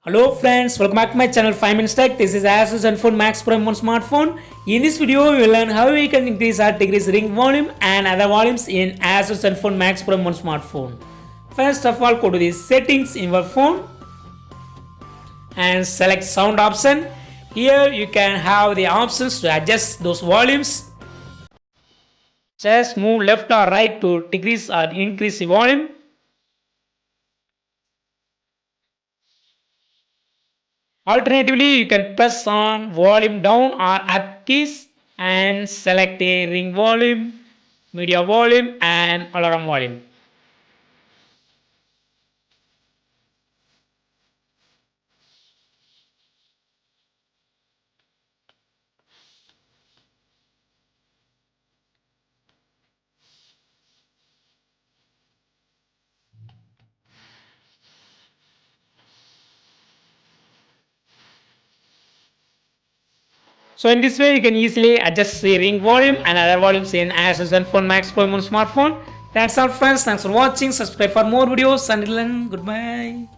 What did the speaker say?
Hello friends, welcome back to my channel 5 Minutes Tech. This is Asus Zenfone Max Pro M1 smartphone. In this video, we will learn how we can increase or decrease ring volume and other volumes in Asus Zenfone Max Pro M1 smartphone. First of all, go to the settings in your phone and select sound option. Here you can have the options to adjust those volumes. Just move left or right to decrease or increase the volume. Alternatively, you can press on volume down or up keys and select the ring volume, media volume and alarm volume. So in this way, you can easily adjust the ring volume and other volumes in Asus Zenfone Max Pro smartphone. That's all friends. Thanks for watching. Subscribe for more videos. Until then, goodbye.